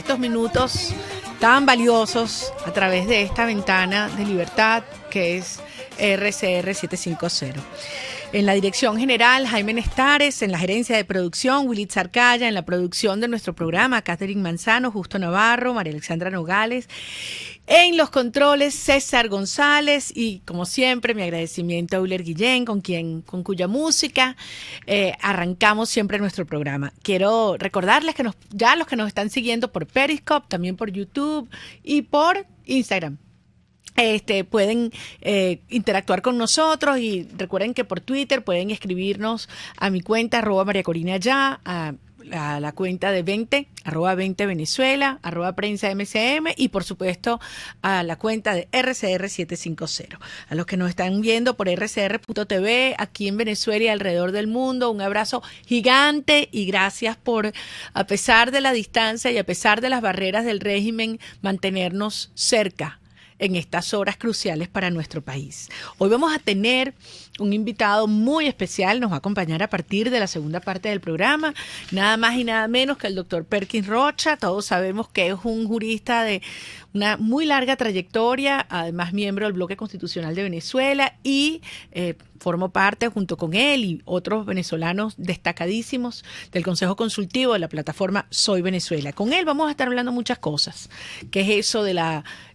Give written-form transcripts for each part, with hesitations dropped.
estos minutos tan valiosos a través de esta ventana de libertad que es RCR 750. En la dirección general, Jaime Nestares; en la gerencia de producción, Willy Arcaya; en la producción de nuestro programa, Catherine Manzano, Justo Navarro, María Alexandra Nogales; en los controles, César González; y como siempre, mi agradecimiento a Euler Guillén, con cuya música arrancamos siempre nuestro programa. Quiero recordarles que los que nos están siguiendo por Periscope, también por YouTube y por Instagram, pueden interactuar con nosotros, y recuerden que por Twitter pueden escribirnos a mi cuenta @mariacorina_ya, a la cuenta de 20 @20venezuela, @prensa_mcm, y por supuesto a la cuenta de RCR 750. A los que nos están viendo por rcr.tv aquí en Venezuela y alrededor del mundo, un abrazo gigante y gracias por, a pesar de la distancia y a pesar de las barreras del régimen, mantenernos cerca en estas horas cruciales para nuestro país. Hoy vamos a tener un invitado muy especial, nos va a acompañar a partir de la segunda parte del programa, nada más y nada menos que el doctor Perkins Rocha. Todos sabemos que es un jurista de una muy larga trayectoria, además miembro del Bloque Constitucional de Venezuela, y formo parte junto con él y otros venezolanos destacadísimos del Consejo Consultivo de la plataforma Soy Venezuela. Con él vamos a estar hablando muchas cosas, qué es eso del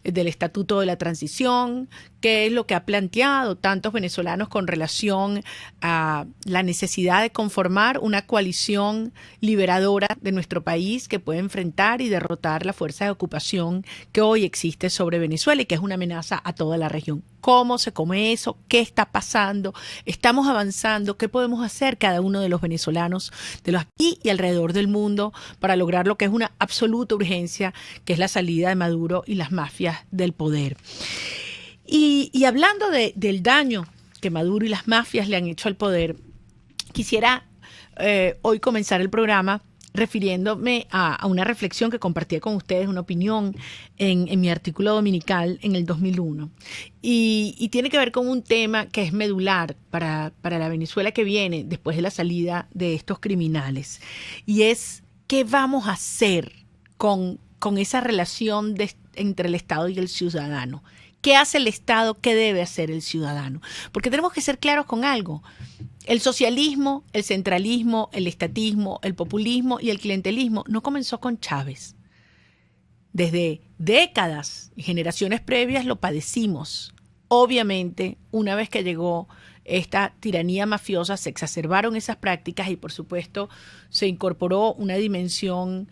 Estatuto de la Transición, qué es lo que ha planteado tantos venezolanos con relación a la necesidad de conformar una coalición liberadora de nuestro país que pueda enfrentar y derrotar la fuerza de ocupación que hoy existe sobre Venezuela y que es una amenaza a toda la región. ¿Cómo se come eso? ¿Qué está pasando? ¿Estamos avanzando? ¿Qué podemos hacer cada uno de los venezolanos de los aquí y alrededor del mundo para lograr lo que es una absoluta urgencia, que es la salida de Maduro y las mafias del poder? Y hablando del daño que Maduro y las mafias le han hecho al poder, quisiera hoy comenzar el programa refiriéndome a una reflexión que compartí con ustedes, una opinión en mi artículo dominical en el 2001. Y tiene que ver con un tema que es medular para la Venezuela que viene después de la salida de estos criminales. Y es, ¿qué vamos a hacer con esa relación entre el Estado y el ciudadano? ¿Qué hace el Estado? ¿Qué debe hacer el ciudadano? Porque tenemos que ser claros con algo. El socialismo, el centralismo, el estatismo, el populismo y el clientelismo no comenzó con Chávez. Desde décadas y generaciones previas lo padecimos. Obviamente, una vez que llegó esta tiranía mafiosa, se exacerbaron esas prácticas y, por supuesto, se incorporó una dimensión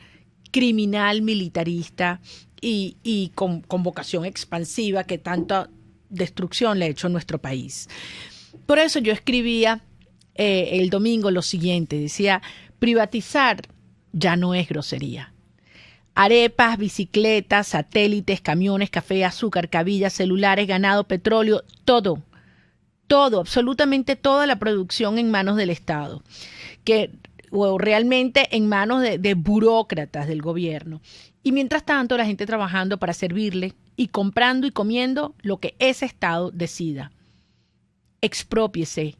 criminal, militarista y con vocación expansiva que tanta destrucción le ha hecho a nuestro país. Por eso yo escribía el domingo lo siguiente, decía: privatizar ya no es grosería. Arepas, bicicletas, satélites, camiones, café, azúcar, cabillas, celulares, ganado, petróleo, todo, absolutamente toda la producción en manos del Estado, o realmente en manos de burócratas del gobierno. Y mientras tanto, la gente trabajando para servirle y comprando y comiendo lo que ese Estado decida. Exprópiese,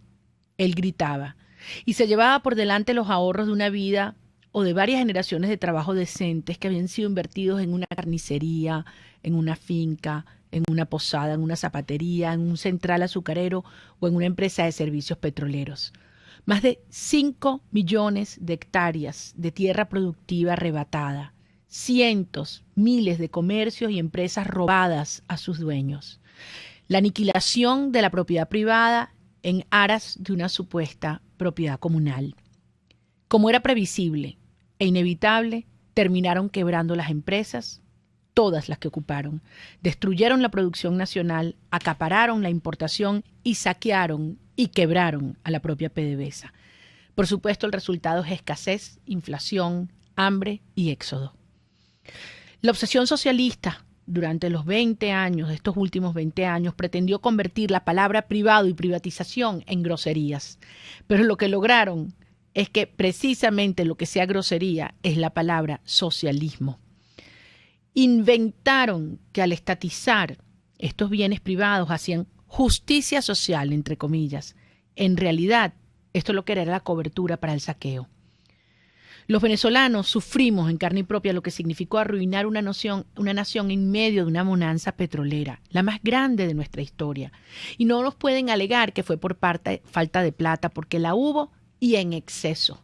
él gritaba, y se llevaba por delante los ahorros de una vida o de varias generaciones de trabajo decentes que habían sido invertidos en una carnicería, en una finca, en una posada, en una zapatería, en un central azucarero o en una empresa de servicios petroleros. Más de 5 millones de hectáreas de tierra productiva arrebatada, cientos, miles de comercios y empresas robadas a sus dueños. La aniquilación de la propiedad privada en aras de una supuesta propiedad comunal. Como era previsible e inevitable, terminaron quebrando las empresas, todas las que ocuparon, destruyeron la producción nacional, acapararon la importación y saquearon y quebraron a la propia PDVSA. Por supuesto, el resultado es escasez, inflación, hambre y éxodo. La obsesión socialista durante los 20 años, estos últimos 20 años, pretendió convertir la palabra privado y privatización en groserías. Pero lo que lograron es que precisamente lo que sea grosería es la palabra socialismo. Inventaron que al estatizar estos bienes privados hacían justicia social, entre comillas. En realidad, esto lo que era la cobertura para el saqueo. Los venezolanos sufrimos en carne propia lo que significó arruinar una nación en medio de una bonanza petrolera, la más grande de nuestra historia. Y no nos pueden alegar que fue por falta de plata, porque la hubo y en exceso.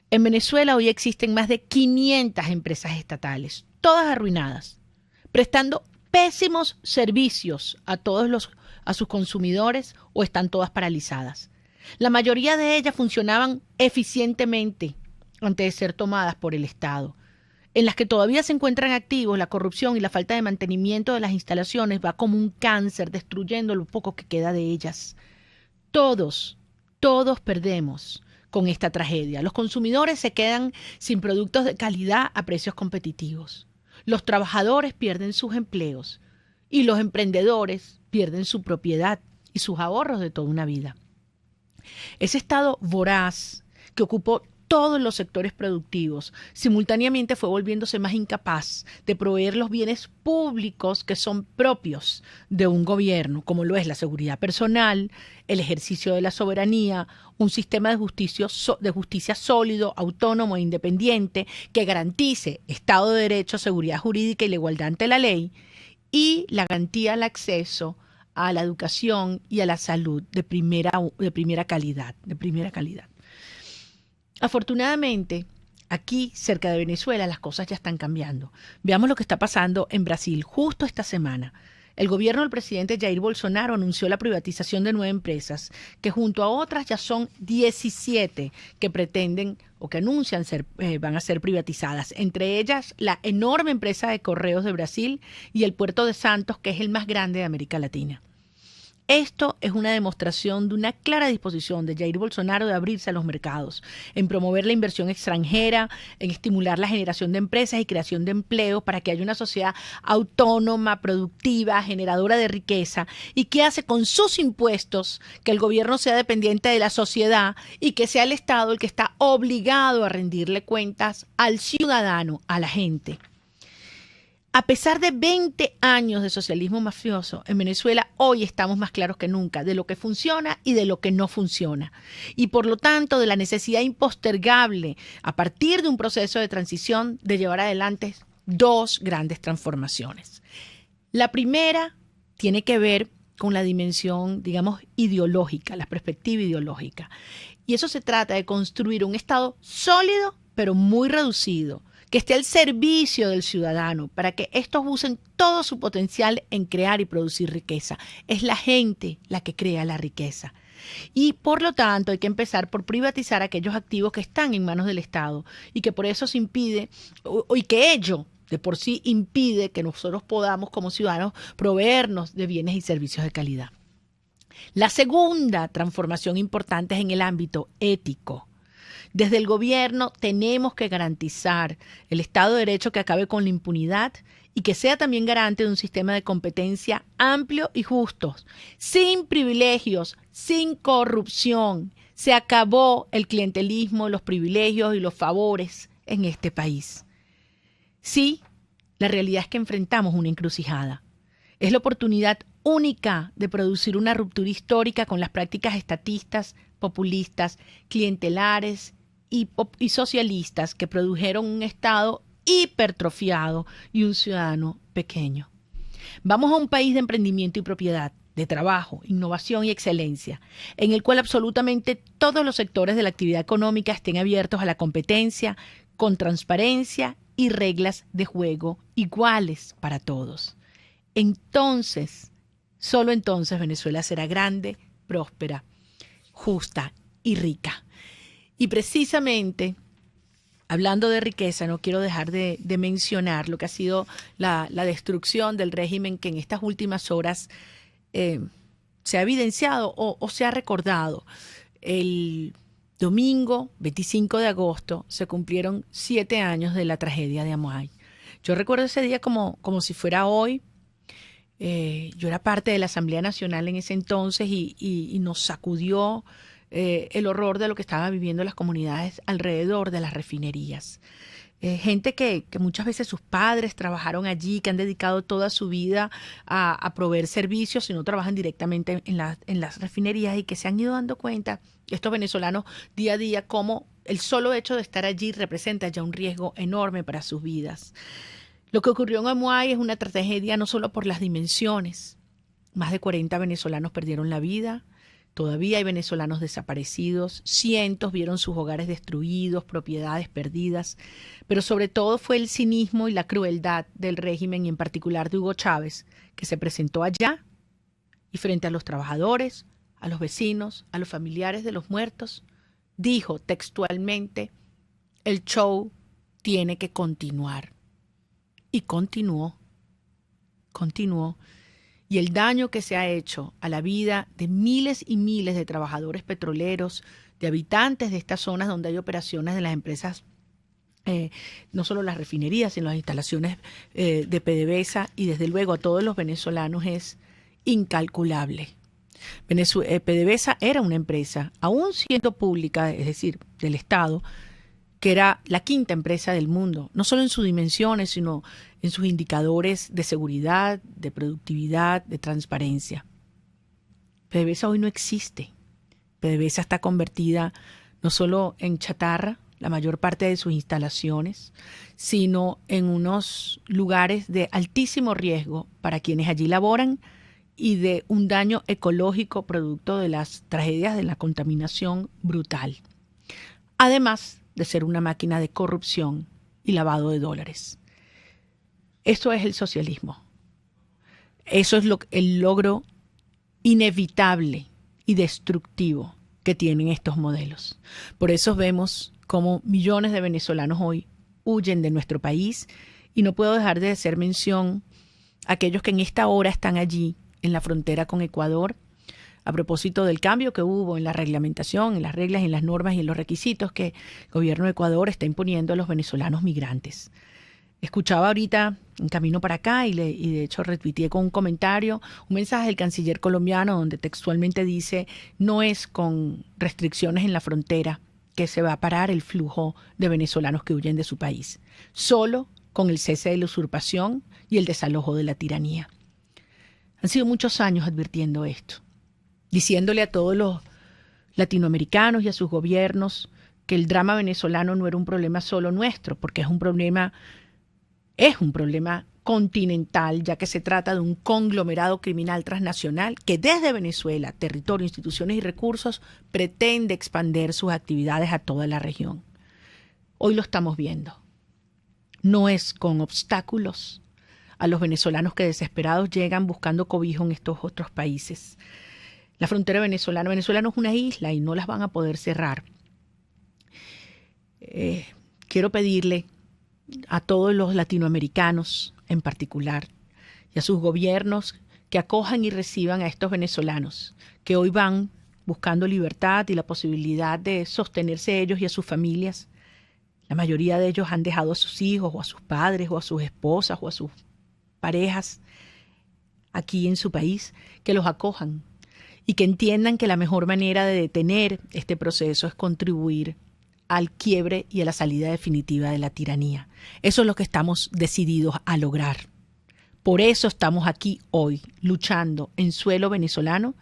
En Venezuela hoy existen más de 500 empresas estatales, todas arruinadas, prestando pésimos servicios a sus consumidores, o están todas paralizadas. La mayoría de ellas funcionaban eficientemente antes de ser tomadas por el Estado. En las que todavía se encuentran activos, la corrupción y la falta de mantenimiento de las instalaciones va como un cáncer, destruyendo lo poco que queda de ellas. Todos perdemos con esta tragedia. Los consumidores se quedan sin productos de calidad a precios competitivos. Los trabajadores pierden sus empleos y los emprendedores pierden su propiedad y sus ahorros de toda una vida. Ese Estado voraz que ocupó todos los sectores productivos, simultáneamente fue volviéndose más incapaz de proveer los bienes públicos que son propios de un gobierno, como lo es la seguridad personal, el ejercicio de la soberanía, un sistema de justicia sólido, autónomo e independiente que garantice Estado de Derecho, seguridad jurídica y la igualdad ante la ley, y la garantía al acceso a la educación y a la salud de primera calidad. Afortunadamente, aquí cerca de Venezuela las cosas ya están cambiando. Veamos lo que está pasando en Brasil justo esta semana. El gobierno del presidente Jair Bolsonaro anunció la privatización de 9 empresas, que junto a otras ya son 17 que pretenden o que anuncian van a ser privatizadas. Entre ellas, la enorme empresa de correos de Brasil y el puerto de Santos, que es el más grande de América Latina. Esto es una demostración de una clara disposición de Jair Bolsonaro de abrirse a los mercados, en promover la inversión extranjera, en estimular la generación de empresas y creación de empleos para que haya una sociedad autónoma, productiva, generadora de riqueza, y que hace con sus impuestos que el gobierno sea dependiente de la sociedad y que sea el Estado el que está obligado a rendirle cuentas al ciudadano, a la gente. A pesar de 20 años de socialismo mafioso, en Venezuela hoy estamos más claros que nunca de lo que funciona y de lo que no funciona. Y por lo tanto, de la necesidad impostergable, a partir de un proceso de transición, de llevar adelante 2 grandes transformaciones. La primera tiene que ver con la dimensión, digamos, ideológica, la perspectiva ideológica. Y eso se trata de construir un Estado sólido, pero muy reducido, que esté al servicio del ciudadano, para que estos usen todo su potencial en crear y producir riqueza. Es la gente la que crea la riqueza. Y por lo tanto hay que empezar por privatizar aquellos activos que están en manos del Estado y que por eso se impide, y que ello de por sí impide que nosotros podamos como ciudadanos proveernos de bienes y servicios de calidad. La segunda transformación importante es en el ámbito ético. Desde el gobierno tenemos que garantizar el Estado de Derecho que acabe con la impunidad y que sea también garante de un sistema de competencia amplio y justo, sin privilegios, sin corrupción. Se acabó el clientelismo, los privilegios y los favores en este país. Sí, la realidad es que enfrentamos una encrucijada. Es la oportunidad única de producir una ruptura histórica con las prácticas estatistas, populistas, clientelares y socialistas que produjeron un Estado hipertrofiado y un ciudadano pequeño. Vamos a un país de emprendimiento y propiedad, de trabajo, innovación y excelencia, en el cual absolutamente todos los sectores de la actividad económica estén abiertos a la competencia, con transparencia y reglas de juego iguales para todos. Entonces, solo entonces Venezuela será grande, próspera, justa y rica. Y precisamente, hablando de riqueza, no quiero dejar de mencionar lo que ha sido la destrucción del régimen que en estas últimas horas se ha evidenciado o se ha recordado. El domingo 25 de agosto se cumplieron 7 años de la tragedia de Amuay. Yo recuerdo ese día como si fuera hoy. Yo era parte de la Asamblea Nacional en ese entonces y nos sacudió el horror de lo que estaban viviendo las comunidades alrededor de las refinerías. Gente que muchas veces sus padres trabajaron allí, que han dedicado toda su vida a proveer servicios y no trabajan directamente en las refinerías, y que se han ido dando cuenta, estos venezolanos, día a día, cómo el solo hecho de estar allí representa ya un riesgo enorme para sus vidas. Lo que ocurrió en Amuay es una tragedia no solo por las dimensiones. Más de 40 venezolanos perdieron la vida. Todavía hay venezolanos desaparecidos, cientos vieron sus hogares destruidos, propiedades perdidas, pero sobre todo fue el cinismo y la crueldad del régimen, y en particular de Hugo Chávez, que se presentó allá y frente a los trabajadores, a los vecinos, a los familiares de los muertos, dijo textualmente: el show tiene que continuar. Y continuó. Y el daño que se ha hecho a la vida de miles y miles de trabajadores petroleros, de habitantes de estas zonas donde hay operaciones de las empresas, no solo las refinerías, sino las instalaciones de PDVSA, y desde luego a todos los venezolanos, es incalculable. PDVSA era una empresa, aún siendo pública, es decir, del Estado, que era la quinta empresa del mundo, no solo en sus dimensiones, sino en sus indicadores de seguridad, de productividad, de transparencia. PDVSA hoy no existe. PDVSA está convertida no solo en chatarra, la mayor parte de sus instalaciones, sino en unos lugares de altísimo riesgo para quienes allí laboran, y de un daño ecológico producto de las tragedias de la contaminación brutal. Además de ser una máquina de corrupción y lavado de dólares. Esto es el socialismo. Eso es el logro inevitable y destructivo que tienen estos modelos. Por eso vemos cómo millones de venezolanos hoy huyen de nuestro país, y no puedo dejar de hacer mención a aquellos que en esta hora están allí en la frontera con Ecuador, a propósito del cambio que hubo en la reglamentación, en las reglas, en las normas y en los requisitos que el gobierno de Ecuador está imponiendo a los venezolanos migrantes. Escuchaba ahorita en camino para acá y de hecho retuiteé con un comentario un mensaje del canciller colombiano donde textualmente dice: no es con restricciones en la frontera que se va a parar el flujo de venezolanos que huyen de su país, solo con el cese de la usurpación y el desalojo de la tiranía. Han sido muchos años advirtiendo esto, diciéndole a todos los latinoamericanos y a sus gobiernos que el drama venezolano no era un problema solo nuestro, porque es un problema continental, ya que se trata de un conglomerado criminal transnacional que desde Venezuela, territorio, instituciones y recursos, pretende expandir sus actividades a toda la región. Hoy lo estamos viendo. No es con obstáculos a los venezolanos que desesperados llegan buscando cobijo en estos otros países. La frontera venezolana no es una isla y no las van a poder cerrar. Quiero pedirle a todos los latinoamericanos en particular y a sus gobiernos que acojan y reciban a estos venezolanos que hoy van buscando libertad y la posibilidad de sostenerse ellos y a sus familias. La mayoría de ellos han dejado a sus hijos o a sus padres o a sus esposas o a sus parejas aquí en su país, que los acojan y que entiendan que la mejor manera de detener este proceso es contribuir al quiebre y a la salida definitiva de la tiranía. Eso es lo que estamos decididos a lograr. Por eso estamos aquí hoy, luchando en suelo venezolano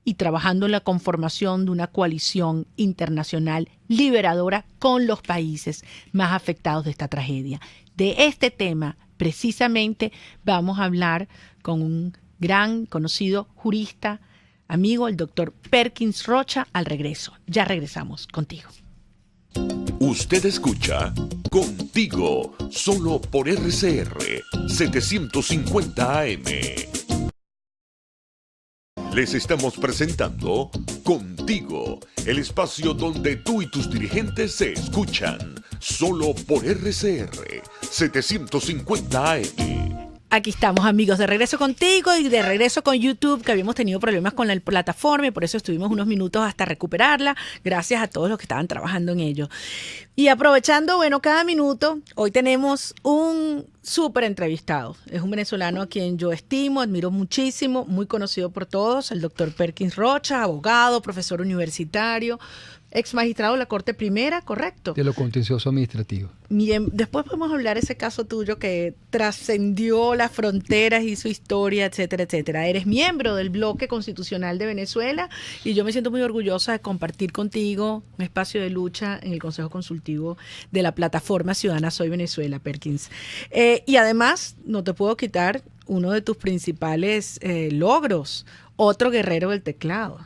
y trabajando en la conformación de una coalición internacional liberadora con los países más afectados de esta tragedia. De este tema, precisamente, vamos a hablar con un gran conocido jurista, amigo, el doctor Perkins Rocha, al regreso. Ya regresamos contigo. Usted escucha Contigo, solo por RCR 750 AM. Les estamos presentando Contigo, el espacio donde tú y tus dirigentes se escuchan, solo por RCR 750 AM. Aquí estamos, amigos, de regreso contigo y de regreso con YouTube, que habíamos tenido problemas con la plataforma y por eso estuvimos unos minutos hasta recuperarla, gracias a todos los que estaban trabajando en ello. Y aprovechando, cada minuto, hoy tenemos un súper entrevistado. Es un venezolano a quien yo estimo, admiro muchísimo, muy conocido por todos, el doctor Perkins Rocha, abogado, profesor universitario, ex magistrado de la Corte Primera, ¿correcto? De lo contencioso administrativo. Bien, después podemos hablar de ese caso tuyo que trascendió las fronteras y su historia, etcétera, etcétera. Eres miembro del Bloque Constitucional de Venezuela y yo me siento muy orgullosa de compartir contigo un espacio de lucha en el Consejo Consultivo de la Plataforma Ciudadana Soy Venezuela, Perkins. Y además, no te puedo quitar uno de tus principales logros, otro guerrero del teclado.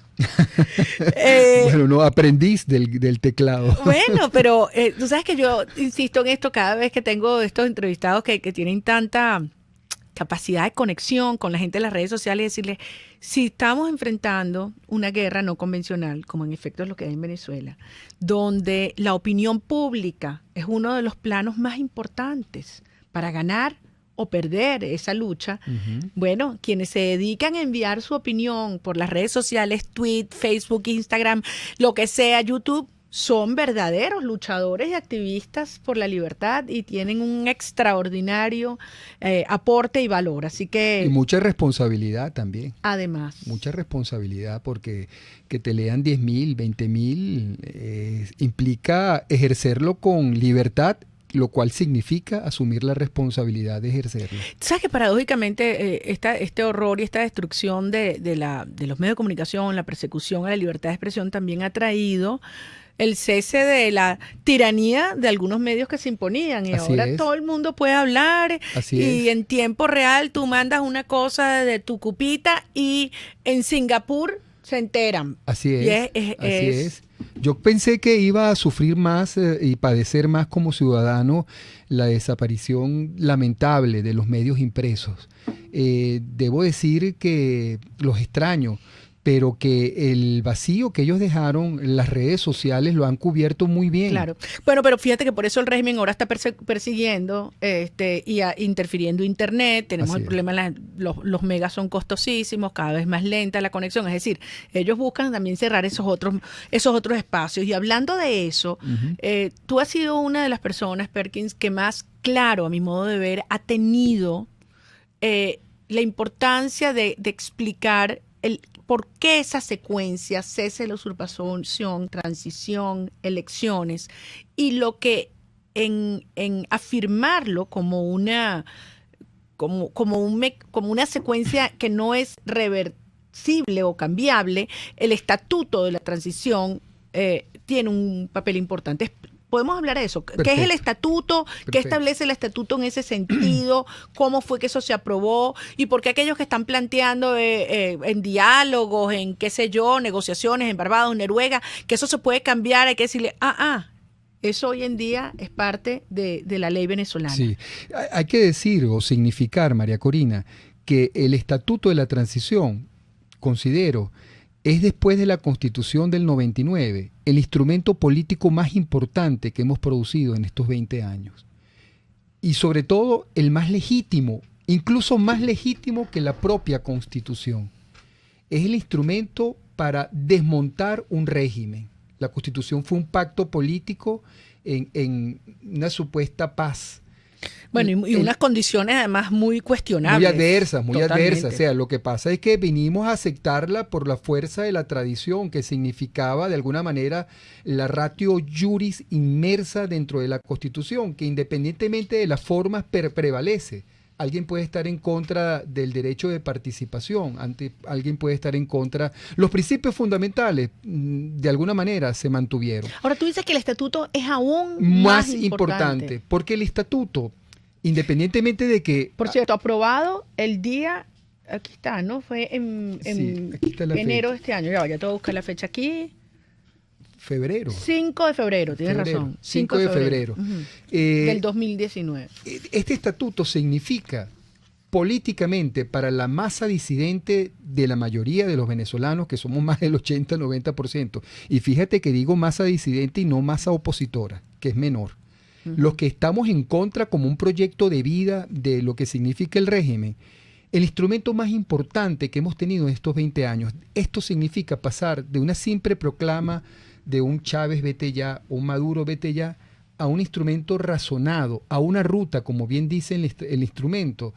Bueno, no, aprendiz del teclado. Bueno, pero tú sabes que yo insisto en esto cada vez que tengo estos entrevistados que tienen tanta capacidad de conexión con la gente de las redes sociales, decirles, si estamos enfrentando una guerra no convencional, como en efecto es lo que hay en Venezuela, donde la opinión pública es uno de los planos más importantes para ganar o perder esa lucha, bueno, quienes se dedican a enviar su opinión por las redes sociales, Tweet, Facebook, Instagram, lo que sea, YouTube, son verdaderos luchadores y activistas por la libertad y tienen un extraordinario aporte y valor. Así que... Y mucha responsabilidad también. Además. Mucha responsabilidad porque que te lean 10.000, 20.000 implica ejercerlo con libertad, lo cual significa asumir la responsabilidad de ejercerlo. ¿Sabes que paradójicamente este horror y esta destrucción de los medios de comunicación, la persecución a la libertad de expresión también ha traído el cese de la tiranía de algunos medios que se imponían y Así ahora es. todo el mundo puede hablar y en tiempo real tú mandas una cosa de tu cupita y en Singapur se enteran. Así es, Y así es. Yo pensé que iba a sufrir más y padecer más como ciudadano la desaparición lamentable de los medios impresos. Debo decir que los extraño, pero que el vacío que ellos dejaron, las redes sociales lo han cubierto muy bien. Claro. Bueno, pero fíjate que por eso el régimen ahora está persiguiendo interfiriendo Internet. Tenemos Así el es. problema, los megas son costosísimos, cada vez más lenta la conexión. Es decir, ellos buscan también cerrar esos otros espacios. Y hablando de eso, tú has sido una de las personas, Perkins, que más claro, a mi modo de ver, ha tenido la importancia de explicar por qué esa secuencia, cese de la usurpación, transición, elecciones, y lo que en afirmarlo como una secuencia que no es reversible o cambiable, el estatuto de la transición tiene un papel importante. Podemos hablar de eso. Perfecto. ¿Qué es el estatuto? ¿Qué Perfecto. establece el estatuto en ese sentido? ¿Cómo fue que eso se aprobó? ¿Y por qué aquellos que están planteando en diálogos, en qué sé yo, negociaciones en Barbados, Noruega, que eso se puede cambiar? Hay que decirle, eso hoy en día es parte de la ley venezolana. Sí, hay que decir o significar, María Corina, que el Estatuto de la Transición, considero, es después de la Constitución del 99, el instrumento político más importante que hemos producido en estos 20 años. Y sobre todo el más legítimo, incluso más legítimo que la propia Constitución. Es el instrumento para desmontar un régimen. La Constitución fue un pacto político en una supuesta paz. Bueno, y unas condiciones además muy cuestionables. Muy adversas, muy Totalmente. adversas. O sea, lo que pasa es que vinimos a aceptarla por la fuerza de la tradición, que significaba de alguna manera la ratio juris inmersa dentro de la Constitución, que independientemente de las formas prevalece. Alguien puede estar en contra del derecho de participación, alguien puede estar en contra. Los principios fundamentales, de alguna manera, se mantuvieron. Ahora tú dices que el estatuto es aún Más importante, porque el estatuto, independientemente de que... Por cierto, aprobado el día, aquí está, ¿no? Fue en aquí está la enero fecha. de este año. Ya te voy a buscar la fecha aquí. Febrero. 5 de febrero, tienes razón. 5 de febrero. Uh-huh. Del 2019. Este estatuto significa políticamente para la masa disidente de la mayoría de los venezolanos, que somos más del 80-90%, y fíjate que digo masa disidente y no masa opositora, que es menor. Los que estamos en contra como un proyecto de vida de lo que significa el régimen, el instrumento más importante que hemos tenido en estos 20 años, esto significa pasar de una simple proclama de un Chávez vete ya, un Maduro vete ya, a un instrumento razonado, a una ruta, como bien dice el instrumento,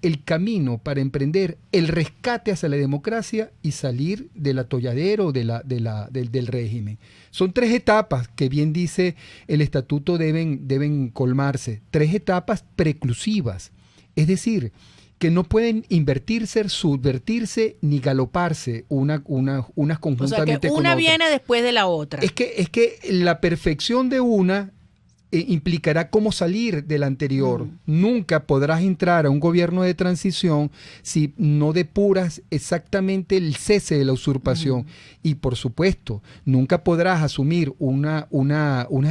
el camino para emprender el rescate hacia la democracia y salir del atolladero del régimen. Son 3 etapas que, bien dice el estatuto, deben colmarse. 3 etapas preclusivas, es decir, que no pueden invertirse, subvertirse ni galoparse unas conjuntamente, o sea, que una viene después de la otra. Es que la perfección de una implicará cómo salir del anterior. Nunca podrás entrar a un gobierno de transición si no depuras exactamente el cese de la usurpación. Y por supuesto, nunca podrás asumir unas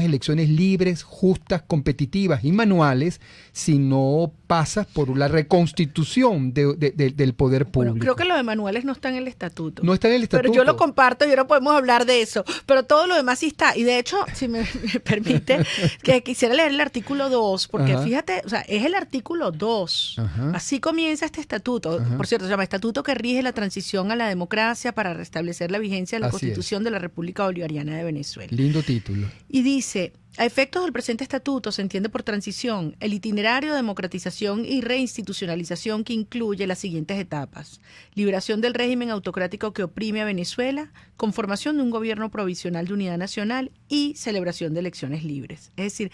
elecciones libres, justas, competitivas y manuales si no pasas por la reconstitución del poder público. Bueno, creo que lo de manuales no está en el estatuto. No está en el estatuto. Pero yo lo comparto y ahora podemos hablar de eso. Pero todo lo demás sí está. Y de hecho, si me permite, que quisiera leer el artículo 2, porque fíjate, o sea, es el artículo 2. Así comienza este estatuto. Por cierto, se llama Estatuto que rige la transición a la democracia para restablecer la vigencia de la Constitución de la República Bolivariana de Venezuela. Lindo título. Y dice: a efectos del presente estatuto se entiende por transición el itinerario de democratización y reinstitucionalización que incluye las siguientes etapas: liberación del régimen autocrático que oprime a Venezuela, conformación de un gobierno provisional de unidad nacional y celebración de elecciones libres. Es decir,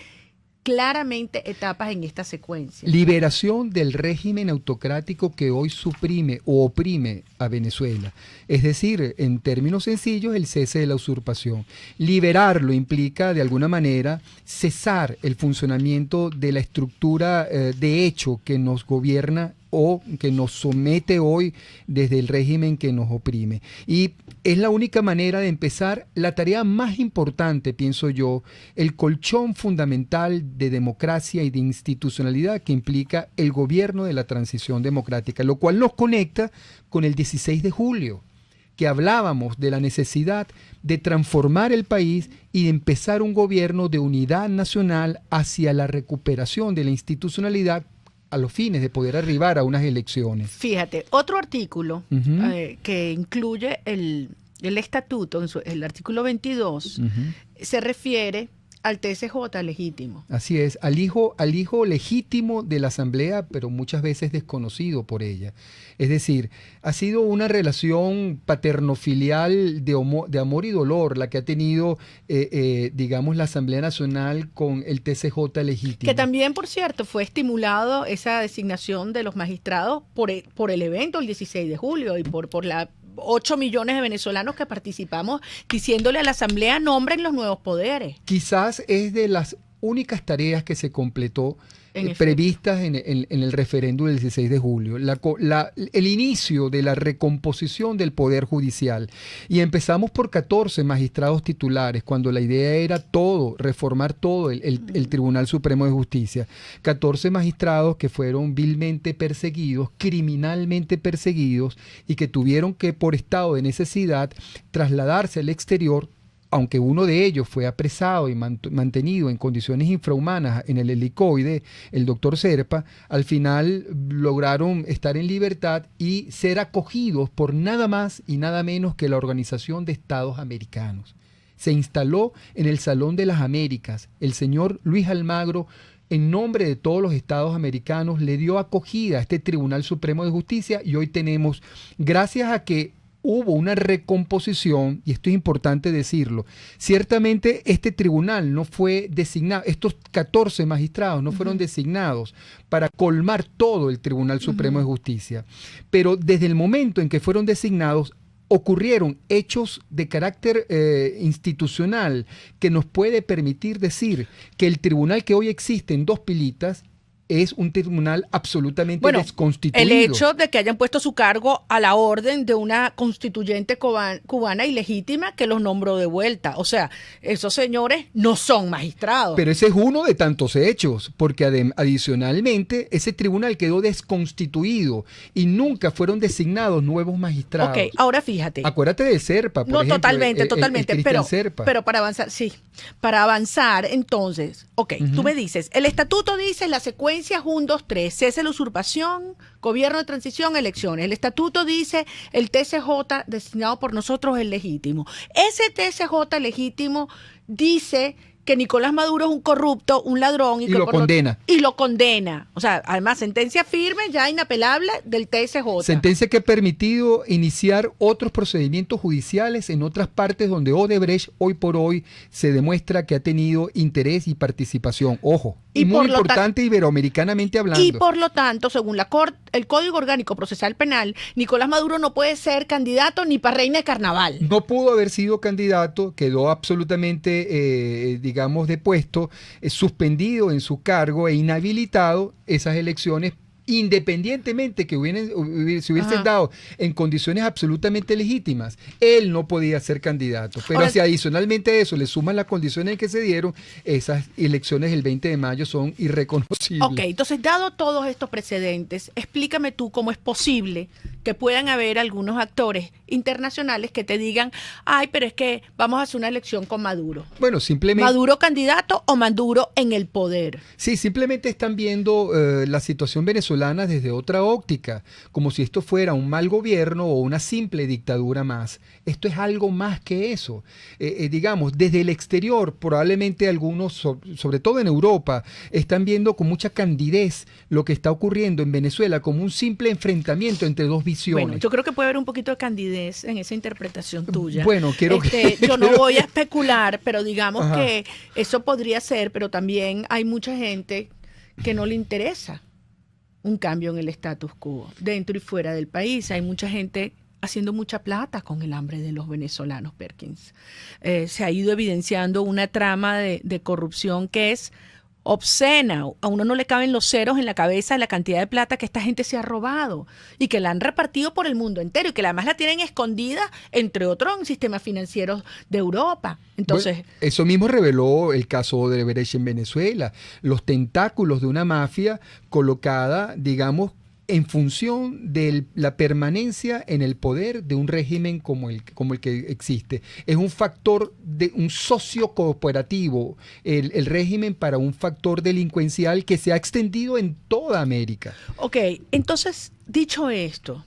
claramente etapas en esta secuencia. Liberación del régimen autocrático que hoy suprime o oprime a Venezuela. Es decir, en términos sencillos, el cese de la usurpación. Liberarlo implica, de alguna manera, cesar el funcionamiento de la estructura de hecho que nos gobierna o que nos somete hoy desde el régimen que nos oprime. Y es la única manera de empezar la tarea más importante, pienso yo, el colchón fundamental de democracia y de institucionalidad que implica el gobierno de la transición democrática, lo cual nos conecta con el 16 de julio, que hablábamos de la necesidad de transformar el país y de empezar un gobierno de unidad nacional hacia la recuperación de la institucionalidad a los fines de poder arribar a unas elecciones. Fíjate, otro artículo que incluye el estatuto, el artículo 22, se refiere al TSJ legítimo. Así es, al hijo legítimo de la Asamblea, pero muchas veces desconocido por ella. Es decir, ha sido una relación paterno-filial de amor y dolor la que ha tenido, digamos, la Asamblea Nacional con el TSJ legítimo. Que también, por cierto, fue estimulado esa designación de los magistrados por el evento el 16 de julio y por la 8 millones de venezolanos que participamos diciéndole a la Asamblea: nombren los nuevos poderes. Quizás es de las únicas tareas que se completó previstas en el referéndum del 16 de julio, el inicio de la recomposición del Poder Judicial. Y empezamos por 14 magistrados titulares, cuando la idea era reformar todo el Tribunal Supremo de Justicia. 14 magistrados que fueron vilmente perseguidos, criminalmente perseguidos, y que tuvieron que, por estado de necesidad, trasladarse al exterior, aunque uno de ellos fue apresado y mantenido en condiciones infrahumanas en el helicoide, el doctor Serpa. Al final lograron estar en libertad y ser acogidos por nada más y nada menos que la Organización de Estados Americanos. Se instaló en el Salón de las Américas. El señor Luis Almagro, en nombre de todos los estados americanos, le dio acogida a este Tribunal Supremo de Justicia, y hoy tenemos, gracias a que hubo una recomposición, y esto es importante decirlo, ciertamente este tribunal no fue designado, estos 14 magistrados no fueron designados para colmar todo el Tribunal Supremo de Justicia, pero desde el momento en que fueron designados, ocurrieron hechos de carácter institucional que nos puede permitir decir que el tribunal que hoy existe en Dos Pilitas es un tribunal absolutamente desconstituido. El hecho de que hayan puesto su cargo a la orden de una constituyente cubana ilegítima que los nombró de vuelta. O sea, esos señores no son magistrados. Pero ese es uno de tantos hechos, porque adicionalmente ese tribunal quedó desconstituido y nunca fueron designados nuevos magistrados. Ok, ahora fíjate. Acuérdate de Serpa, por ejemplo. Totalmente. Pero para avanzar, para avanzar, entonces, tú me dices, el estatuto dice la secuencia 1, 2, 3, cese la usurpación, gobierno de transición, elecciones. El estatuto dice el TSJ designado por nosotros es legítimo. Ese TSJ legítimo dice que Nicolás Maduro es un corrupto, un ladrón. Y lo condena. Y lo condena. O sea, además, sentencia firme, ya inapelable del TSJ. Sentencia que ha permitido iniciar otros procedimientos judiciales en otras partes donde Odebrecht hoy por hoy se demuestra que ha tenido interés y participación. Ojo, y muy importante iberoamericanamente hablando. Y por lo tanto, según el Código Orgánico Procesal Penal, Nicolás Maduro no puede ser candidato ni para reina de carnaval. No pudo haber sido candidato, quedó absolutamente, digamos, depuesto, suspendido en su cargo e inhabilitado esas elecciones, independientemente que se hubiesen dado en condiciones absolutamente legítimas. Él no podía ser candidato. Pero ahora, si adicionalmente a eso le suman las condiciones en que se dieron, esas elecciones del 20 de mayo son irreconocibles. Ok, entonces, dado todos estos precedentes, explícame tú cómo es posible que puedan haber algunos actores internacionales que te digan, ay, pero es que vamos a hacer una elección con Maduro. Bueno, simplemente... ¿Maduro candidato o Maduro en el poder? Sí, simplemente están viendo la situación venezolana desde otra óptica, como si esto fuera un mal gobierno o una simple dictadura más. Esto es algo más que eso. Digamos, desde el exterior, probablemente algunos, sobre todo en Europa, están viendo con mucha candidez lo que está ocurriendo en Venezuela como un simple enfrentamiento entre dos visiones. Bueno, yo creo que puede haber un poquito de candidez en esa interpretación tuya. Bueno, yo no voy a especular, pero digamos que eso podría ser, pero también hay mucha gente que no le interesa un cambio en el status quo dentro y fuera del país. Hay mucha gente haciendo mucha plata con el hambre de los venezolanos, Perkins. Se ha ido evidenciando una trama de corrupción que es obscena. A uno no le caben los ceros en la cabeza de la cantidad de plata que esta gente se ha robado y que la han repartido por el mundo entero y que además la tienen escondida, entre otros, en sistemas financieros de Europa. Entonces, bueno, eso mismo reveló el caso de Odebrecht en Venezuela, los tentáculos de una mafia colocada, digamos, en función de la permanencia en el poder de un régimen como el que existe. Es un factor de un socio cooperativo, el régimen, para un factor delincuencial que se ha extendido en toda América. Ok, entonces, dicho esto,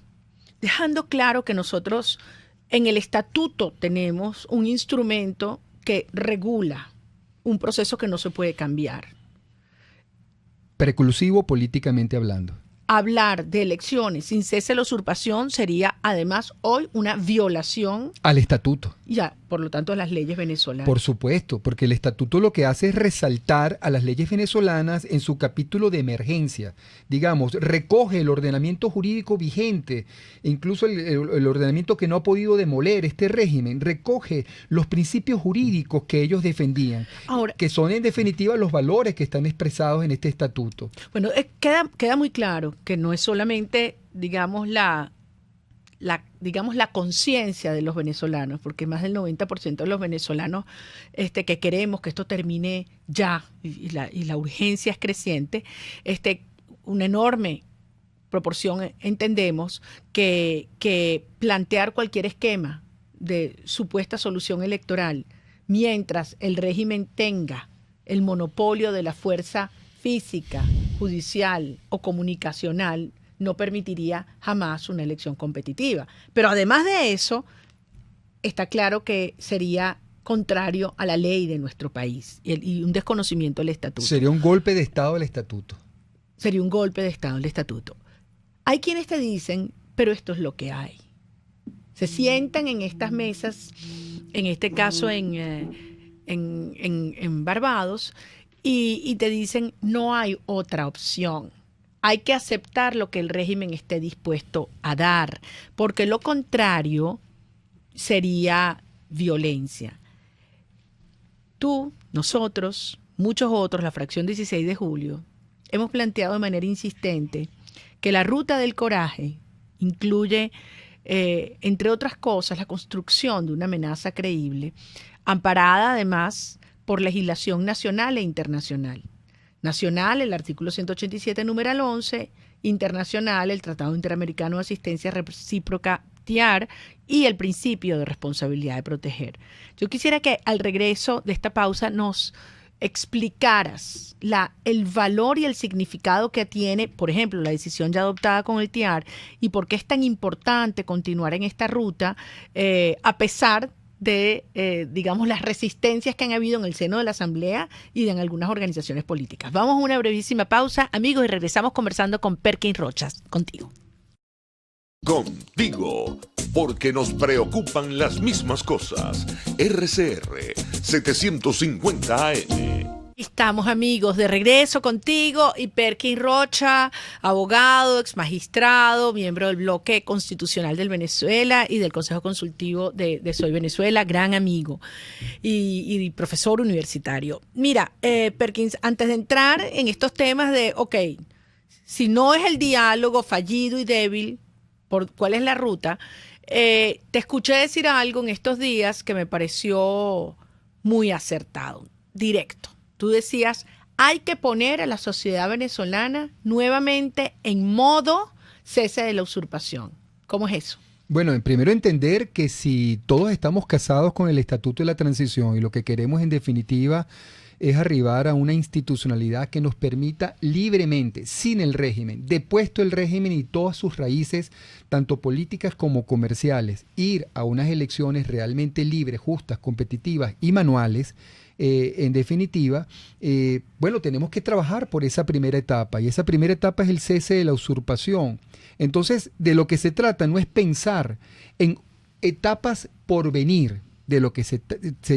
dejando claro que nosotros en el estatuto tenemos un instrumento que regula un proceso que no se puede cambiar. Preclusivo políticamente hablando. Hablar de elecciones sin cese de la usurpación sería además hoy una violación al estatuto. Ya, por lo tanto, a las leyes venezolanas. Por supuesto, porque el estatuto lo que hace es resaltar a las leyes venezolanas en su capítulo de emergencia. Digamos, recoge el ordenamiento jurídico vigente, incluso el ordenamiento que no ha podido demoler este régimen, recoge los principios jurídicos que ellos defendían, ahora, que son en definitiva los valores que están expresados en este estatuto. Bueno, queda muy claro que no es solamente, digamos, la conciencia de los venezolanos, porque más del 90% de los venezolanos que queremos que esto termine ya, y la urgencia es creciente, una enorme proporción entendemos que plantear cualquier esquema de supuesta solución electoral mientras el régimen tenga el monopolio de la fuerza física, judicial o comunicacional no permitiría jamás una elección competitiva. Pero además de eso, está claro que sería contrario a la ley de nuestro país y un desconocimiento del estatuto. Sería un golpe de Estado del estatuto. Sería un golpe de Estado del estatuto. Hay quienes te dicen, pero esto es lo que hay. Se sientan en estas mesas, en este caso en Barbados, y te dicen, no hay otra opción. Hay que aceptar lo que el régimen esté dispuesto a dar, porque lo contrario sería violencia. Tú, nosotros, muchos otros, la fracción 16 de julio, hemos planteado de manera insistente que la ruta del coraje incluye, entre otras cosas, la construcción de una amenaza creíble, amparada además por legislación nacional e internacional. Nacional, el artículo 187, numeral 11, internacional, el Tratado Interamericano de Asistencia Recíproca, TIAR, y el principio de responsabilidad de proteger. Yo quisiera que al regreso de esta pausa nos explicaras el valor y el significado que tiene, por ejemplo, la decisión ya adoptada con el TIAR y por qué es tan importante continuar en esta ruta, a pesar de, digamos, las resistencias que han habido en el seno de la Asamblea y en algunas organizaciones políticas. Vamos a una brevísima pausa, amigos, y regresamos conversando con Perkins Rochas. Contigo. Contigo, porque nos preocupan las mismas cosas. RCR 750 AM. Estamos, amigos, de regreso contigo y Perkins Rocha, abogado, exmagistrado, miembro del bloque constitucional del Venezuela y del Consejo Consultivo de Soy Venezuela, gran amigo y profesor universitario. Mira, Perkins, antes de entrar en estos temas de, si no es el diálogo fallido y débil, ¿cuál es la ruta? Te escuché decir algo en estos días que me pareció muy acertado, directo. Tú decías, hay que poner a la sociedad venezolana nuevamente en modo cese de la usurpación. ¿Cómo es eso? Bueno, primero entender que si todos estamos casados con el Estatuto de la Transición y lo que queremos en definitiva es arribar a una institucionalidad que nos permita libremente, sin el régimen, depuesto el régimen y todas sus raíces, tanto políticas como comerciales, ir a unas elecciones realmente libres, justas, competitivas y manuales. En definitiva, tenemos que trabajar por esa primera etapa y esa primera etapa es el cese de la usurpación. Entonces, de lo que se trata no es pensar en etapas por venir. De lo que se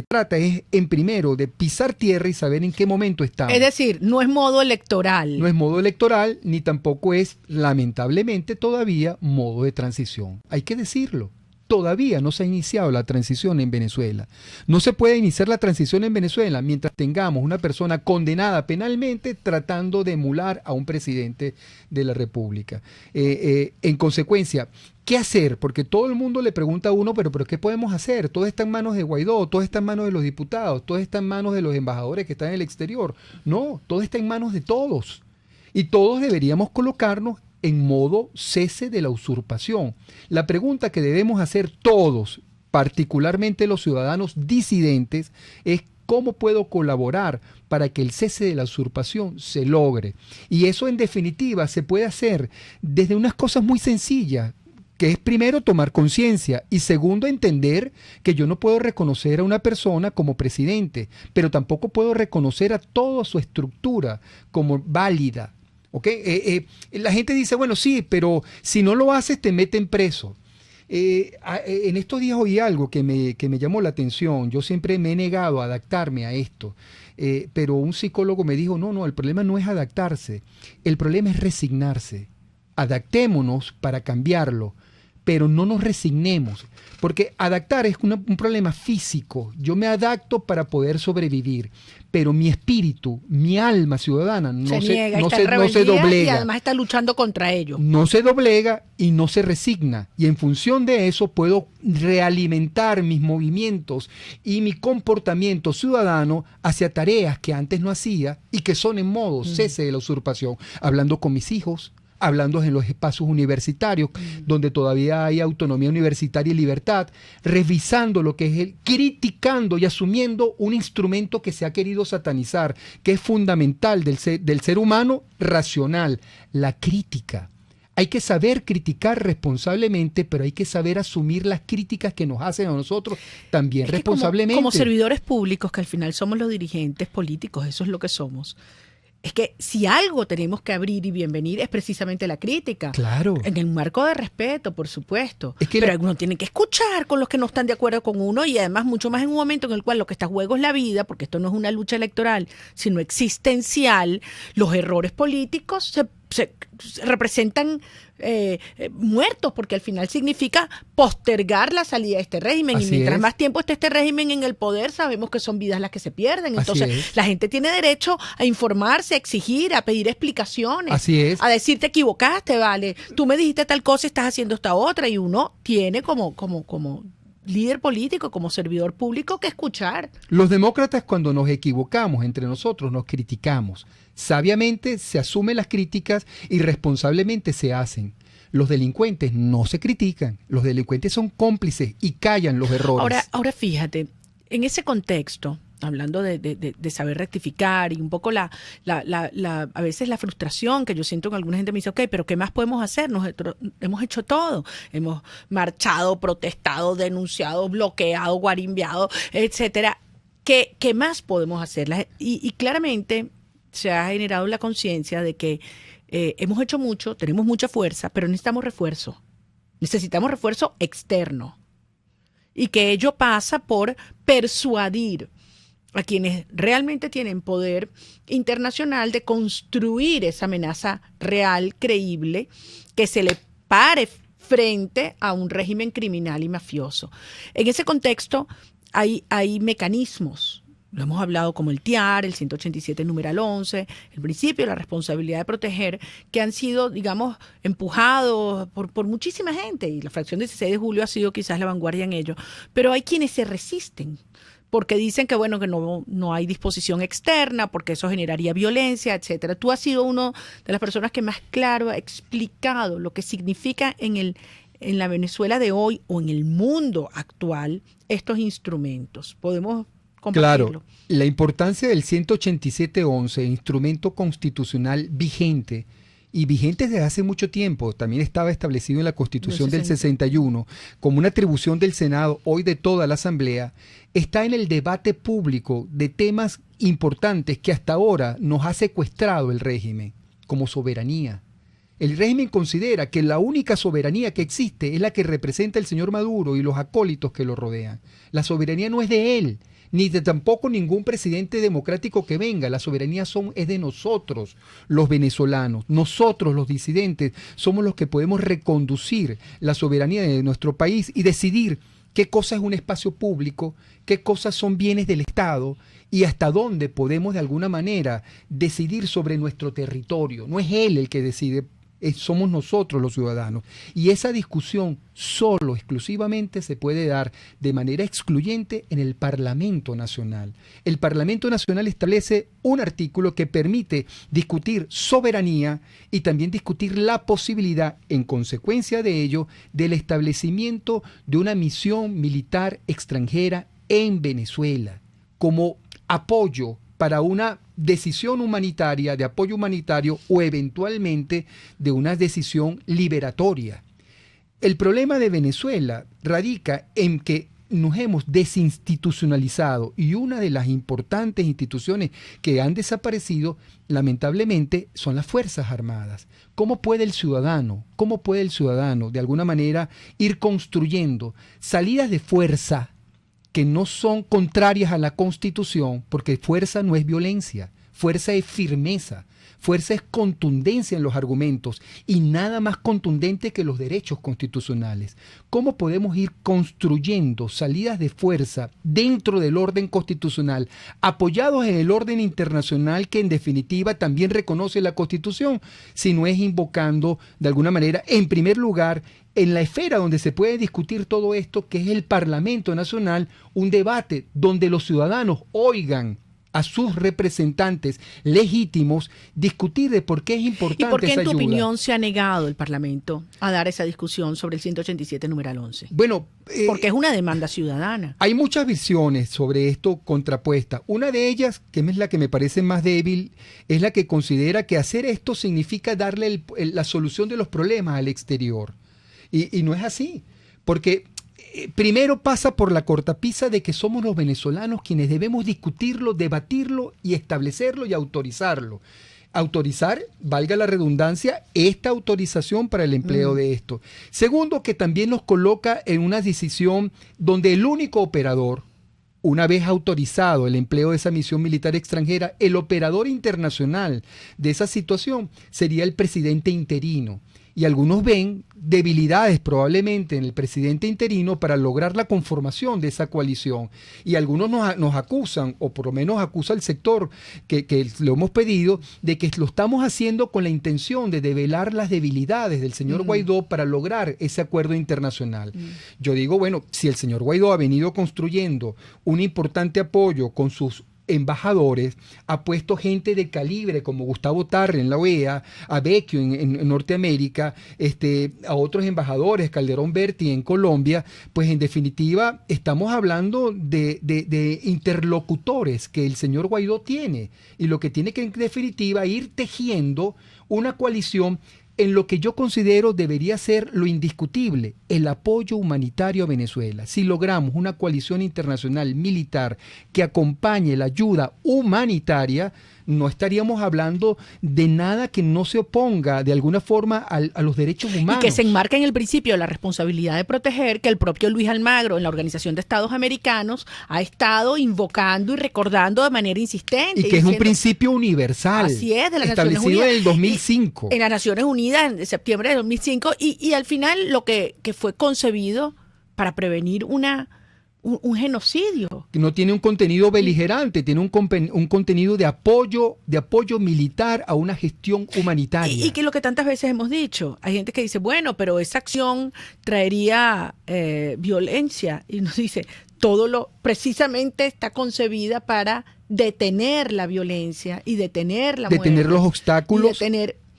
trata es, en primero, de pisar tierra y saber en qué momento estamos. Es decir, no es modo electoral. No es modo electoral, ni tampoco es, lamentablemente, todavía modo de transición. Hay que decirlo. Todavía no se ha iniciado la transición en Venezuela. No se puede iniciar la transición en Venezuela mientras tengamos una persona condenada penalmente tratando de emular a un presidente de la República. En consecuencia, ¿qué hacer? Porque todo el mundo le pregunta a uno, pero ¿qué podemos hacer? Todo está en manos de Guaidó, todo está en manos de los diputados, todo está en manos de los embajadores que están en el exterior. No, todo está en manos de todos. Y todos deberíamos colocarnos en modo cese de la usurpación. La pregunta que debemos hacer todos, particularmente los ciudadanos disidentes, es ¿cómo puedo colaborar para que el cese de la usurpación se logre? Y eso en definitiva se puede hacer desde unas cosas muy sencillas, que es primero tomar conciencia y segundo entender que yo no puedo reconocer a una persona como presidente, pero tampoco puedo reconocer a toda su estructura como válida. La gente dice, bueno, sí, pero si no lo haces te meten preso. En estos días oí algo que me llamó la atención. Yo siempre me he negado a adaptarme a esto, pero un psicólogo me dijo, no, el problema no es adaptarse, el problema es resignarse. Adaptémonos para cambiarlo, pero no nos resignemos, porque adaptar es un problema físico. Yo me adapto para poder sobrevivir, pero mi espíritu, mi alma ciudadana no se doblega. Y además está luchando contra ello. No se doblega y no se resigna. Y en función de eso puedo realimentar mis movimientos y mi comportamiento ciudadano hacia tareas que antes no hacía y que son en modo cese de la usurpación. Hablando con mis hijos, hablando en los espacios universitarios, donde todavía hay autonomía universitaria y libertad, revisando lo que es criticando y asumiendo un instrumento que se ha querido satanizar, que es fundamental del ser humano racional, la crítica. Hay que saber criticar responsablemente, pero hay que saber asumir las críticas que nos hacen a nosotros también responsablemente. Como servidores públicos, que al final somos los dirigentes políticos, eso es lo que somos. Es que si algo tenemos que abrir y bienvenir es precisamente la crítica. Claro. En el marco de respeto, por supuesto. Pero uno tiene que escuchar con los que no están de acuerdo con uno y además mucho más en un momento en el cual lo que está en juego es la vida, porque esto no es una lucha electoral, sino existencial. Los errores políticos se representan muertos, porque al final significa postergar la salida de este régimen. Así y mientras es. más tiempo esté este régimen en el poder, sabemos que son vidas las que se pierden. Entonces, Así es. la gente tiene derecho a informarse, a exigir, a pedir explicaciones. Así es. A decir, te equivocaste, vale. Tú me dijiste tal cosa y estás haciendo esta otra. Y uno tiene como líder político, como servidor público, que escuchar. Los demócratas, cuando nos equivocamos entre nosotros, nos criticamos. Sabiamente se asumen las críticas y responsablemente se hacen. Los delincuentes no se critican. Los delincuentes son cómplices y callan los errores. Ahora fíjate, en ese contexto, hablando de saber rectificar y un poco a veces la frustración que yo siento que alguna gente me dice, ok, pero ¿qué más podemos hacer? Hemos hecho todo. Hemos marchado, protestado, denunciado, bloqueado, guarimbiado, etcétera. ¿Qué más podemos hacer? Y claramente se ha generado la conciencia de que hemos hecho mucho, tenemos mucha fuerza, pero necesitamos refuerzo. Necesitamos refuerzo externo. Y que ello pasa por persuadir a quienes realmente tienen poder internacional de construir esa amenaza real, creíble, que se le pare frente a un régimen criminal y mafioso. En ese contexto hay mecanismos, lo hemos hablado como el TIAR, el 187 numeral 11, el principio de la responsabilidad de proteger, que han sido, digamos, empujados por muchísima gente, y la fracción 16 de julio ha sido quizás la vanguardia en ello, pero hay quienes se resisten, porque dicen que bueno, que no hay disposición externa, porque eso generaría violencia, etcétera. Tú has sido una de las personas que más claro ha explicado lo que significa en la Venezuela de hoy o en el mundo actual estos instrumentos. Podemos compartirlo. Claro, la importancia del 187.11, instrumento constitucional vigente, y vigente desde hace mucho tiempo, también estaba establecido en la Constitución del 61 como una atribución del Senado, hoy de toda la Asamblea, está en el debate público de temas importantes que hasta ahora nos ha secuestrado el régimen, como soberanía. El régimen considera que la única soberanía que existe es la que representa el señor Maduro y los acólitos que lo rodean. La soberanía no es de él, ni de tampoco ningún presidente democrático que venga. La soberanía es de nosotros, los venezolanos. Nosotros, los disidentes, somos los que podemos reconducir la soberanía de nuestro país y decidir qué cosa es un espacio público, qué cosas son bienes del Estado y hasta dónde podemos de alguna manera decidir sobre nuestro territorio. No es él el que decide, somos nosotros los ciudadanos. Y esa discusión solo, exclusivamente, se puede dar de manera excluyente en el Parlamento Nacional. El Parlamento Nacional establece un artículo que permite discutir soberanía y también discutir la posibilidad, en consecuencia de ello, del establecimiento de una misión militar extranjera en Venezuela, como apoyo para una decisión humanitaria, de apoyo humanitario o eventualmente de una decisión liberatoria. El problema de Venezuela radica en que nos hemos desinstitucionalizado y una de las importantes instituciones que han desaparecido, lamentablemente, son las Fuerzas Armadas. ¿Cómo puede el ciudadano de alguna manera ir construyendo salidas de fuerza que no son contrarias a la Constitución, porque fuerza no es violencia, fuerza es firmeza, fuerza es contundencia en los argumentos y nada más contundente que los derechos constitucionales? ¿Cómo podemos ir construyendo salidas de fuerza dentro del orden constitucional, apoyados en el orden internacional que en definitiva también reconoce la Constitución, si no es invocando de alguna manera, en primer lugar, en la esfera donde se puede discutir todo esto, que es el Parlamento Nacional, un debate donde los ciudadanos oigan a sus representantes legítimos discutir de por qué es importante esa ayuda? ¿Y por qué, en tu opinión, se ha negado el Parlamento a dar esa discusión sobre el 187 numeral 11? Bueno, porque es una demanda ciudadana. Hay muchas visiones sobre esto contrapuestas. Una de ellas, que es la que me parece más débil, es la que considera que hacer esto significa darle la solución de los problemas al exterior. Y no es así, porque primero pasa por la cortapisa de que somos los venezolanos quienes debemos discutirlo, debatirlo y establecerlo y autorizarlo. Autorizar, valga la redundancia, esta autorización para el empleo de esto. Segundo, que también nos coloca en una decisión donde el único operador, una vez autorizado el empleo de esa misión militar extranjera, el operador internacional de esa situación sería el presidente interino. Y algunos ven debilidades probablemente en el presidente interino para lograr la conformación de esa coalición. Y algunos nos acusan, o por lo menos acusa el sector que lo hemos pedido, de que lo estamos haciendo con la intención de develar las debilidades del señor Guaidó para lograr ese acuerdo internacional. Yo digo, bueno, si el señor Guaidó ha venido construyendo un importante apoyo con sus embajadores, ha puesto gente de calibre como Gustavo Tarre en la OEA, a Vecchio en Norteamérica, a otros embajadores, Calderón Berti en Colombia, pues en definitiva estamos hablando de interlocutores que el señor Guaidó tiene, y lo que tiene que en definitiva ir tejiendo una coalición en lo que yo considero debería ser lo indiscutible, el apoyo humanitario a Venezuela. Si logramos una coalición internacional militar que acompañe la ayuda humanitaria, no estaríamos hablando de nada que no se oponga de alguna forma a los derechos humanos. Y que se enmarca en el principio de la responsabilidad de proteger, que el propio Luis Almagro en la Organización de Estados Americanos ha estado invocando y recordando de manera insistente. Y que es un principio universal. Así es, de las establecido Naciones Unidas. En el 2005. En las Naciones Unidas, en septiembre de 2005. Y al final lo que fue concebido para prevenir un genocidio. No tiene un contenido beligerante, tiene un contenido de apoyo militar a una gestión humanitaria. Y que lo que tantas veces hemos dicho, hay gente que dice, bueno, pero esa acción traería violencia, y nos dice, precisamente está concebida para detener la violencia y detener la muerte. Detener los obstáculos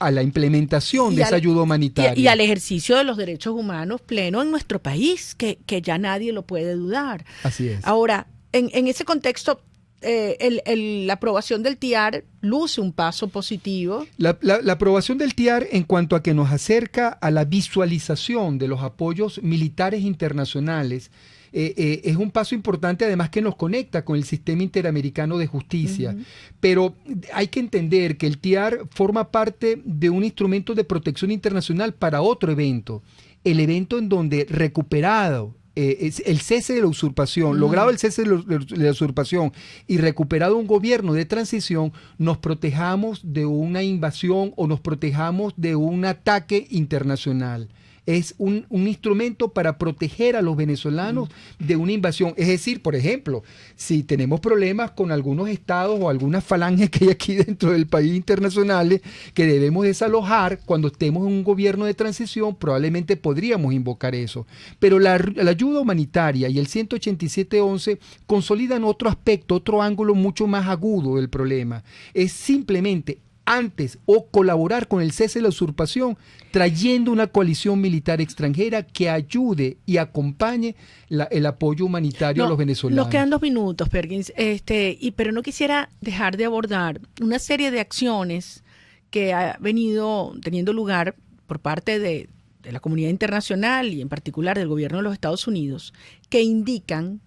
a la implementación de esa ayuda humanitaria. Y al ejercicio de los derechos humanos pleno en nuestro país, que ya nadie lo puede dudar. Así es. Ahora, en ese contexto, la aprobación del TIAR luce un paso positivo. La aprobación del TIAR en cuanto a que nos acerca a la visualización de los apoyos militares internacionales es un paso importante, además que nos conecta con el sistema interamericano de justicia. Pero hay que entender que el TIAR forma parte de un instrumento de protección internacional para otro evento, el evento en donde recuperado el cese de la usurpación, logrado el cese de la usurpación y recuperado un gobierno de transición, nos protejamos de una invasión o nos protejamos de un ataque internacional. Es un instrumento para proteger a los venezolanos de una invasión. Es decir, por ejemplo, si tenemos problemas con algunos estados o algunas falanges que hay aquí dentro del país internacionales que debemos desalojar cuando estemos en un gobierno de transición, probablemente podríamos invocar eso. Pero la ayuda humanitaria y el 187.11 consolidan otro aspecto, otro ángulo mucho más agudo del problema. Es simplemente antes o colaborar con el cese de la usurpación, trayendo una coalición militar extranjera que ayude y acompañe el apoyo humanitario a los venezolanos. Nos quedan 2 minutos, Perkins, pero no quisiera dejar de abordar una serie de acciones que ha venido teniendo lugar por parte de la comunidad internacional y en particular del gobierno de los Estados Unidos, que indican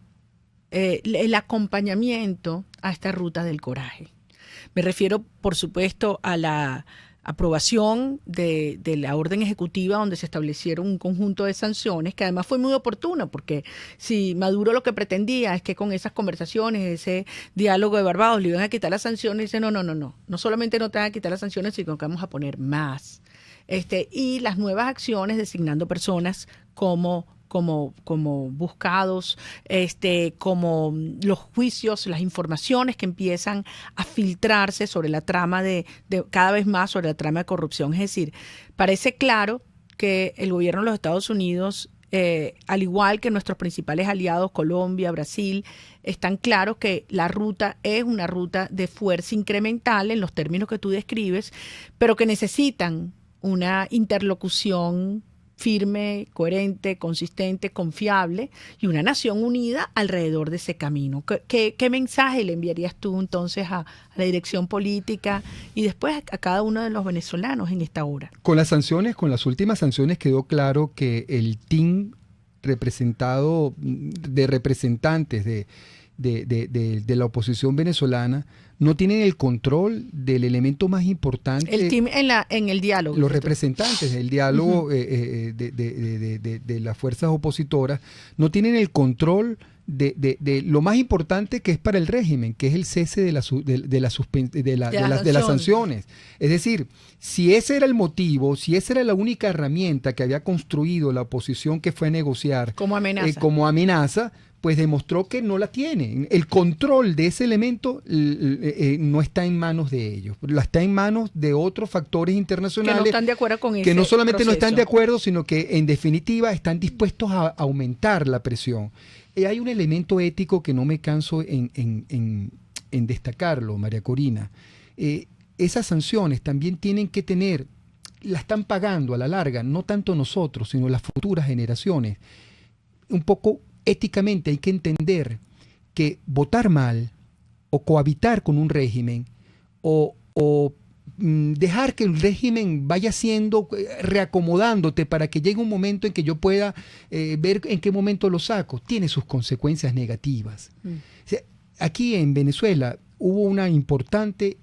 el acompañamiento a esta ruta del coraje. Me refiero, por supuesto, a la aprobación de la orden ejecutiva donde se establecieron un conjunto de sanciones, que además fue muy oportuno, porque si Maduro lo que pretendía es que con esas conversaciones, ese diálogo de Barbados, le iban a quitar las sanciones, dice no solamente no te van a quitar las sanciones, sino que vamos a poner más. Y las nuevas acciones designando personas como buscados, como los juicios, las informaciones que empiezan a filtrarse sobre la trama de cada vez más sobre la trama de corrupción. Es decir, parece claro que el gobierno de los Estados Unidos, al igual que nuestros principales aliados, Colombia, Brasil, están claros que la ruta es una ruta de fuerza incremental en los términos que tú describes, pero que necesitan una interlocución firme, coherente, consistente, confiable y una nación unida alrededor de ese camino. ¿Qué mensaje le enviarías tú entonces a la dirección política y después a cada uno de los venezolanos en esta hora? Con las últimas sanciones quedó claro que el team representado de representantes de la oposición venezolana no tienen el control del elemento más importante. El team en el diálogo. Los representantes del diálogo de las fuerzas opositoras no tienen el control de lo más importante que es para el régimen, que es el cese de las sanciones. Es decir, si ese era el motivo, si esa era la única herramienta que había construido la oposición que fue a negociar como amenaza, pues demostró que no la tienen. El control de ese elemento no está en manos de ellos, está en manos de otros factores internacionales que no están de acuerdo con ese que no solamente proceso. No están de acuerdo, sino que en definitiva están dispuestos a aumentar la presión. Hay un elemento ético que no me canso en en destacarlo, María Corina. Esas sanciones también tienen que tener, la están pagando a la larga, no tanto nosotros, sino las futuras generaciones. Un poco éticamente hay que entender que votar mal o cohabitar con un régimen o dejar que el régimen vaya siendo, reacomodándote para que llegue un momento en que yo pueda ver en qué momento lo saco, tiene sus consecuencias negativas. O sea, aquí en Venezuela hubo una importante,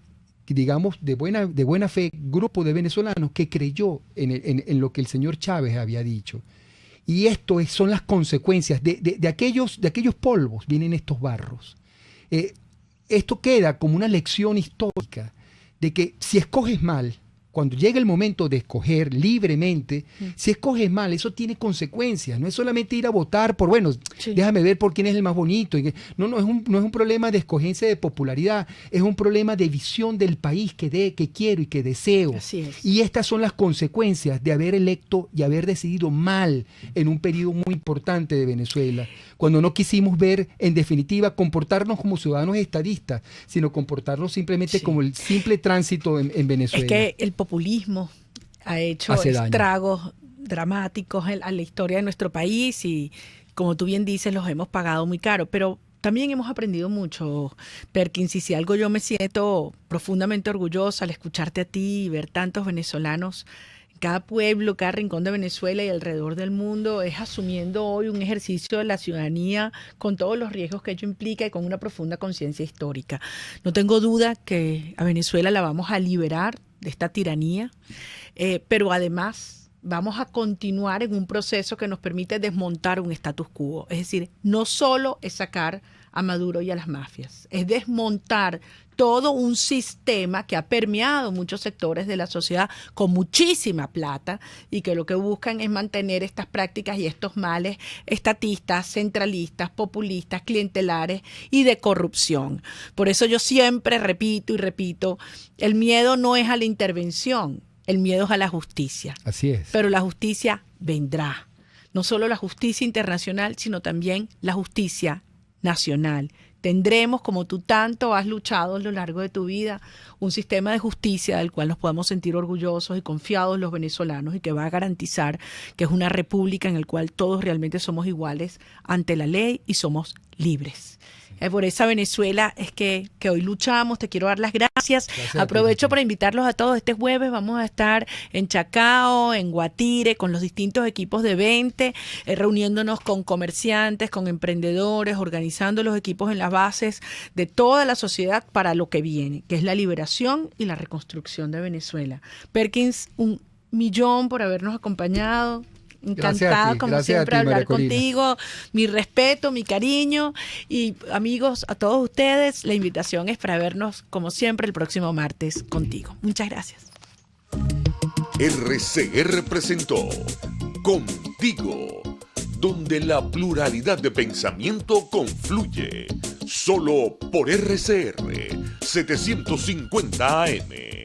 digamos, de buena fe, grupo de venezolanos que creyó en lo que el señor Chávez había dicho. Y esto son las consecuencias de aquellos polvos, vienen estos barros. Esto queda como una lección histórica de que si escoges mal, cuando llega el momento de escoger libremente, si escoges mal, eso tiene consecuencias. No es solamente ir a votar por, bueno, déjame ver por quién es el más bonito. No es un problema de escogencia de popularidad, es un problema de visión del país que quiero y que deseo. Así es. Y estas son las consecuencias de haber electo y haber decidido mal en un periodo muy importante de Venezuela, cuando no quisimos ver, en definitiva, comportarnos como ciudadanos estadistas, sino comportarnos simplemente como el simple tránsito en Venezuela. Es que el populismo ha hecho estragos dramáticos a la historia de nuestro país y, como tú bien dices, los hemos pagado muy caro, pero también hemos aprendido mucho, Perkins, y si algo yo me siento profundamente orgullosa al escucharte a ti y ver tantos venezolanos en cada pueblo, cada rincón de Venezuela y alrededor del mundo, es asumiendo hoy un ejercicio de la ciudadanía con todos los riesgos que ello implica y con una profunda conciencia histórica. No tengo duda que a Venezuela la vamos a liberar de esta tiranía, pero además vamos a continuar en un proceso que nos permite desmontar un status quo. Es decir, no solo es sacar a Maduro y a las mafias, es desmontar todo un sistema que ha permeado muchos sectores de la sociedad con muchísima plata y que lo que buscan es mantener estas prácticas y estos males estatistas, centralistas, populistas, clientelares y de corrupción. Por eso yo siempre repito y repito, el miedo no es a la intervención, el miedo es a la justicia. Así es. Pero la justicia vendrá. No solo la justicia internacional, sino también la justicia nacional. Tendremos, como tú tanto has luchado a lo largo de tu vida, un sistema de justicia del cual nos podemos sentir orgullosos y confiados los venezolanos y que va a garantizar que es una república en la cual todos realmente somos iguales ante la ley y somos libres. Por esa Venezuela es que hoy luchamos. Te quiero dar las gracias. Aprovecho para invitarlos a todos. Este jueves vamos a estar en Chacao, en Guatire, con los distintos equipos de 20, reuniéndonos con comerciantes, con emprendedores, organizando los equipos en las bases de toda la sociedad para lo que viene, que es la liberación y la reconstrucción de Venezuela. Perkins, 1.000.000 por habernos acompañado. Encantada, como siempre, hablar contigo. Mi respeto, mi cariño. Y amigos, a todos ustedes, la invitación es para vernos, como siempre, el próximo martes contigo. Muchas gracias. RCR presentó Contigo, donde la pluralidad de pensamiento confluye. Solo por RCR 750 AM.